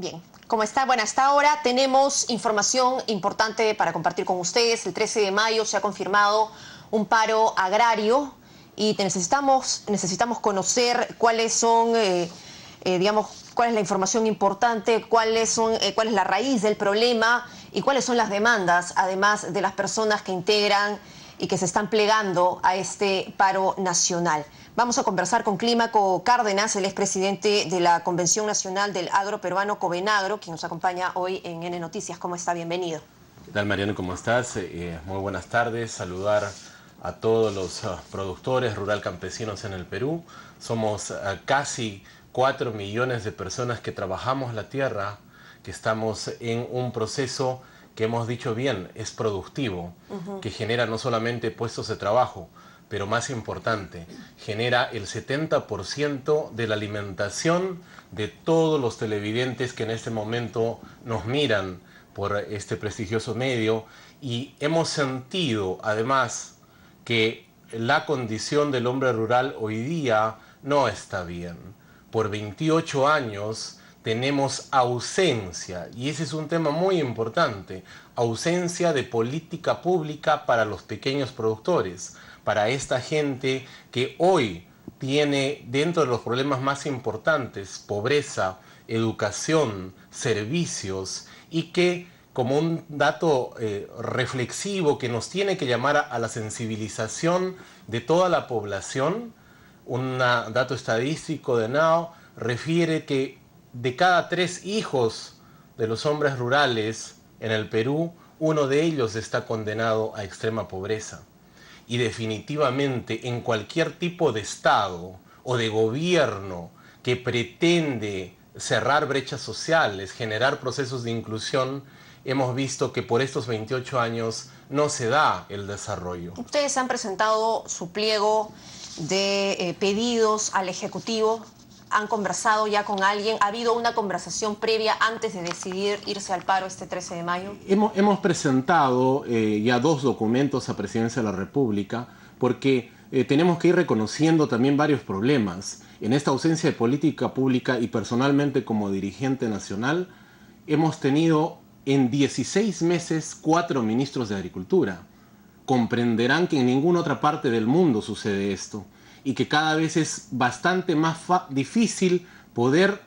Bien, ¿cómo está? Bueno, hasta ahora tenemos información importante para compartir con ustedes. El 13 de mayo se ha confirmado un paro agrario y necesitamos conocer cuáles son, digamos, cuál es la información importante, cuál es la raíz del problema y cuáles son las demandas, además de las personas que integran y que se están plegando a este paro nacional. Vamos a conversar con Clímaco Cárdenas, el expresidente de la Convención Nacional del Agro Peruano, Covenagro, quien nos acompaña hoy en N Noticias. ¿Cómo está? Bienvenido. ¿Qué tal, Mariano? ¿Cómo estás? Muy buenas tardes. Saludar a todos los productores rural campesinos en el Perú. Somos casi 4 millones de personas que trabajamos la tierra, que estamos en un proceso que hemos dicho bien, es productivo, que genera no solamente puestos de trabajo, pero más importante, genera el 70% de la alimentación de todos los televidentes que en este momento nos miran por este prestigioso medio, y hemos sentido además que la condición del hombre rural hoy día no está bien. Por 28 años tenemos ausencia, y ese es un tema muy importante, ausencia de política pública para los pequeños productores, para esta gente que hoy tiene dentro de los problemas más importantes pobreza, educación, servicios, y que como un dato reflexivo que nos tiene que llamar a la sensibilización de toda la población, un dato estadístico de NAO refiere que de cada 3 hijos de los hombres rurales en el Perú, uno de ellos está condenado a extrema pobreza. Y definitivamente en cualquier tipo de Estado o de gobierno que pretende cerrar brechas sociales, generar procesos de inclusión, hemos visto que por estos 28 años no se da el desarrollo. Ustedes han presentado su pliego de pedidos al Ejecutivo. ¿Han conversado ya con alguien? ¿Ha habido una conversación previa antes de decidir irse al paro este 13 de mayo? Hemos presentado ya 2 documentos a Presidencia de la República porque tenemos que ir reconociendo también varios problemas. En esta ausencia de política pública y personalmente como dirigente nacional, hemos tenido en 16 meses 4 ministros de Agricultura. Comprenderán que en ninguna otra parte del mundo sucede esto, y que cada vez es bastante más difícil poder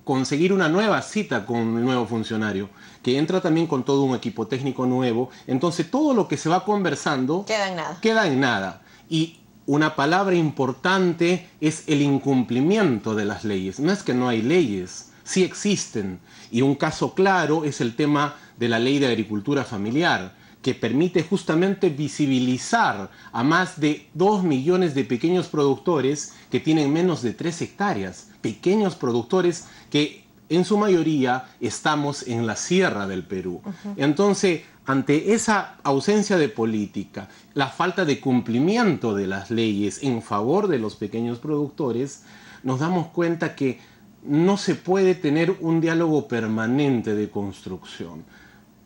conseguir una nueva cita con un nuevo funcionario, que entra también con todo un equipo técnico nuevo. Entonces todo lo que se va conversando queda en nada. Y una palabra importante es el incumplimiento de las leyes. No es que no hay leyes, sí existen. Y un caso claro es el tema de la Ley de Agricultura Familiar, que permite justamente visibilizar a más de 2 millones de pequeños productores que tienen menos de 3 hectáreas. Pequeños productores que en su mayoría estamos en la sierra del Perú. Entonces, ante esa ausencia de política, la falta de cumplimiento de las leyes en favor de los pequeños productores, nos damos cuenta que no se puede tener un diálogo permanente de construcción.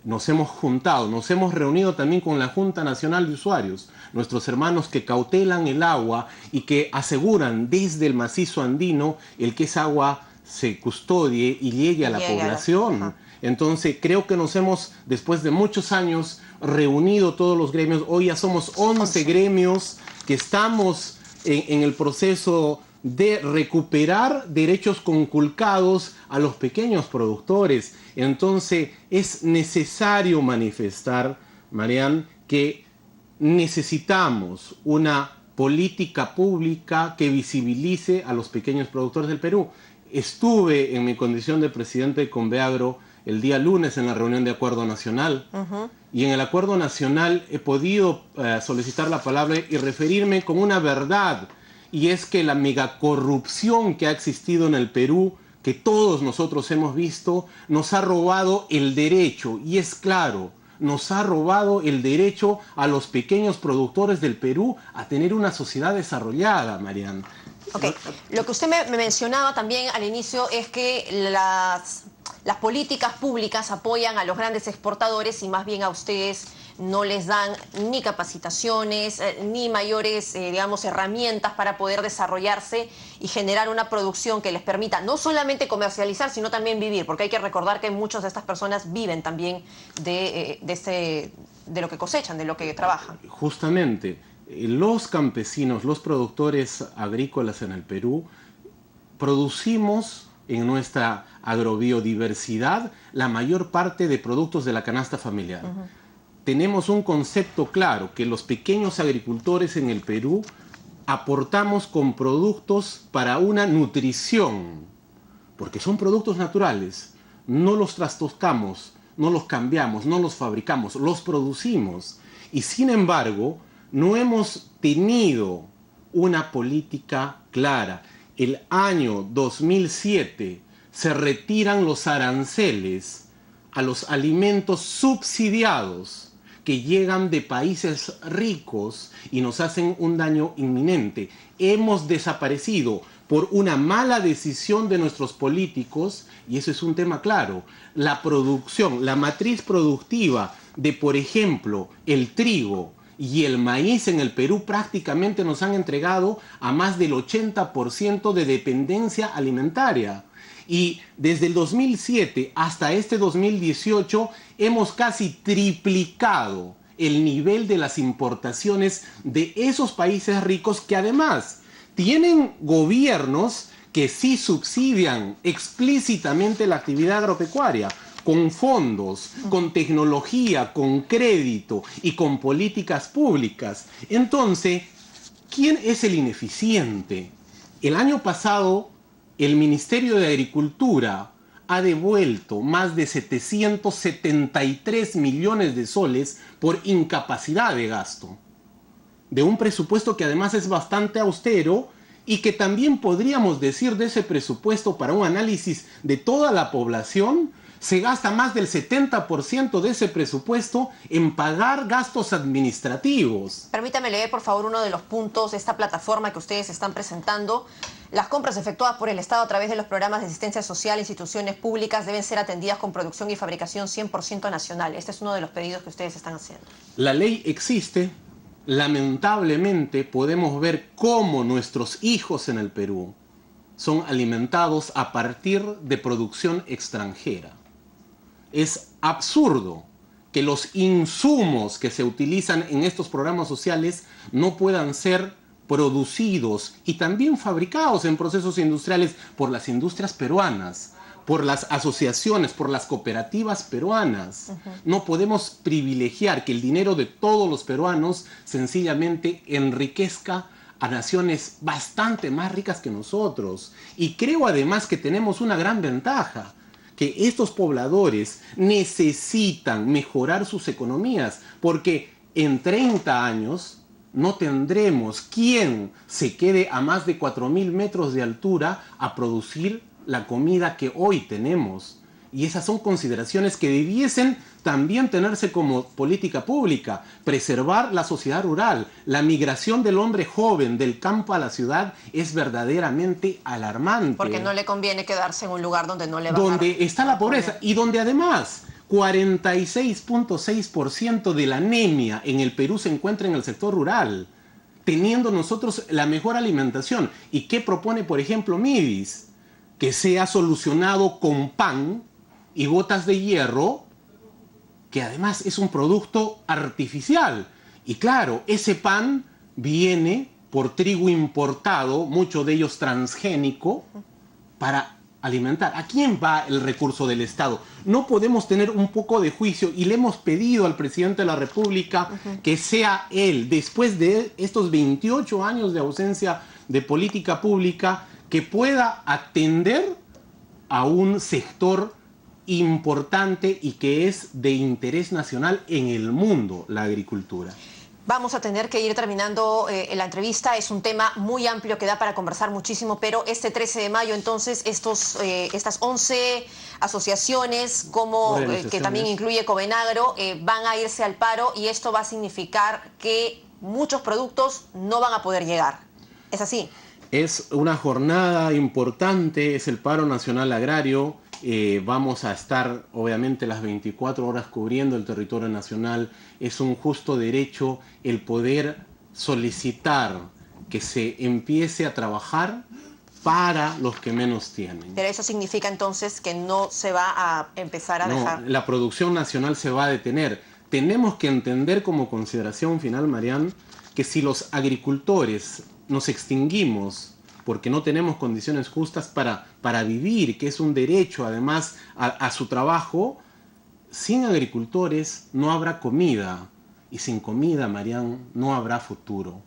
Nos hemos juntado, nos hemos reunido también con la Junta Nacional de Usuarios, nuestros hermanos que cautelan el agua y que aseguran desde el macizo andino el que esa agua se custodie y llegue a la población. Entonces creo que nos hemos, después de muchos años, reunido todos los gremios. Hoy ya somos 11 gremios que estamos en el proceso de recuperar derechos conculcados a los pequeños productores. Entonces es necesario manifestar, Marian, que necesitamos una política pública que visibilice a los pequeños productores del Perú. Estuve en mi condición de presidente de Conveagro el día lunes en la reunión de Acuerdo Nacional, y en el Acuerdo Nacional he podido solicitar la palabra y referirme con una verdad, y es que la megacorrupción que ha existido en el Perú, que todos nosotros hemos visto, nos ha robado el derecho, y es claro, nos ha robado el derecho a los pequeños productores del Perú a tener una sociedad desarrollada, Marian. Ok, lo que usted me mencionaba también al inicio es que las políticas públicas apoyan a los grandes exportadores y más bien a ustedes no les dan ni capacitaciones, ni mayores, digamos, herramientas para poder desarrollarse y generar una producción que les permita no solamente comercializar, sino también vivir, porque hay que recordar que muchas de estas personas viven también de lo que cosechan, de lo que trabajan. Justamente, los campesinos, los productores agrícolas en el Perú, producimos en nuestra agrobiodiversidad la mayor parte de productos de la canasta familiar. Tenemos un concepto claro, que los pequeños agricultores en el Perú aportamos con productos para una nutrición, porque son productos naturales, no los trastocamos, no los cambiamos, no los fabricamos, los producimos. Y sin embargo, no hemos tenido una política clara. El año 2007 se retiran los aranceles a los alimentos subsidiados que llegan de países ricos y nos hacen un daño inminente. Hemos desaparecido por una mala decisión de nuestros políticos, y eso es un tema claro, la producción, la matriz productiva de, por ejemplo, el trigo y el maíz en el Perú prácticamente nos han entregado a más del 80% de dependencia alimentaria. Y desde el 2007 hasta este 2018 hemos casi triplicado el nivel de las importaciones de esos países ricos que además tienen gobiernos que sí subsidian explícitamente la actividad agropecuaria, con fondos, con tecnología, con crédito y con políticas públicas. Entonces, ¿quién es el ineficiente? El año pasado, el Ministerio de Agricultura ha devuelto más de 773 millones de soles por incapacidad de gasto, de un presupuesto que además es bastante austero y que también podríamos decir de ese presupuesto para un análisis de toda la población. Se gasta más del 70% de ese presupuesto en pagar gastos administrativos. Permítame leer, por favor, uno de los puntos de esta plataforma que ustedes están presentando. Las compras efectuadas por el Estado a través de los programas de asistencia social e instituciones públicas deben ser atendidas con producción y fabricación 100% nacional. Este es uno de los pedidos que ustedes están haciendo. La ley existe. Lamentablemente podemos ver cómo nuestros hijos en el Perú son alimentados a partir de producción extranjera. Es absurdo que los insumos que se utilizan en estos programas sociales no puedan ser producidos y también fabricados en procesos industriales por las industrias peruanas, por las asociaciones, por las cooperativas peruanas. No podemos privilegiar que el dinero de todos los peruanos sencillamente enriquezca a naciones bastante más ricas que nosotros. Y creo además que tenemos una gran ventaja, que estos pobladores necesitan mejorar sus economías, porque en 30 años no tendremos quien se quede a más de 4.000 metros de altura a producir la comida que hoy tenemos. Y esas son consideraciones que debiesen también tenerse como política pública. Preservar la sociedad rural. La migración del hombre joven del campo a la ciudad es verdaderamente alarmante. Porque no le conviene quedarse en un lugar donde no le va a donde está la pobreza y donde además 46.6% de la anemia en el Perú se encuentra en el sector rural, teniendo nosotros la mejor alimentación. ¿Y qué propone, por ejemplo, Midis? Que sea solucionado con pan y gotas de hierro, que además es un producto artificial. Y claro, ese pan viene por trigo importado, mucho de ellos transgénico, para alimentar. ¿A quién va el recurso del Estado? No podemos tener un poco de juicio, y le hemos pedido al presidente de la República que sea él, después de estos 28 años de ausencia de política pública, que pueda atender a un sector importante y que es de interés nacional en el mundo, la agricultura. Vamos a tener que ir terminando la entrevista. Es un tema muy amplio que da para conversar muchísimo, pero este 13 de mayo, entonces, estas 11 asociaciones, que también incluye Covenagro, van a irse al paro, y esto va a significar que muchos productos no van a poder llegar. ¿Es así? Es una jornada importante, es el paro nacional agrario, vamos a estar obviamente las 24 horas cubriendo el territorio nacional. Es un justo derecho el poder solicitar que se empiece a trabajar para los que menos tienen. Pero eso significa entonces que no se va a empezar a dejar... La producción nacional se va a detener. Tenemos que entender como consideración final, Marian, que si los agricultores nos extinguimos porque no tenemos condiciones justas para vivir, que es un derecho además a su trabajo, sin agricultores no habrá comida. Y sin comida, Marian, no habrá futuro.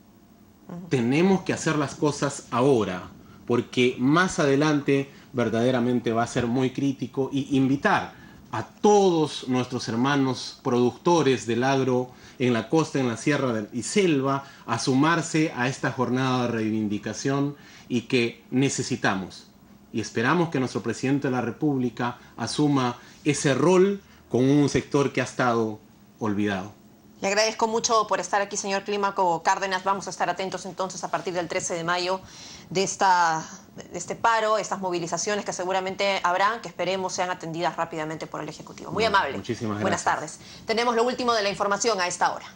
Tenemos que hacer las cosas ahora, porque más adelante verdaderamente va a ser muy crítico, y invitar a todos nuestros hermanos productores del agro en la costa, en la sierra y selva, a sumarse a esta jornada de reivindicación, y que necesitamos y esperamos que nuestro presidente de la República asuma ese rol con un sector que ha estado olvidado. Le agradezco mucho por estar aquí, señor Clímaco Cárdenas. Vamos a estar atentos entonces a partir del 13 de mayo de este paro, estas movilizaciones que seguramente habrán, que esperemos sean atendidas rápidamente por el Ejecutivo. Muy amable. Muchísimas gracias. Buenas tardes. Tenemos lo último de la información a esta hora.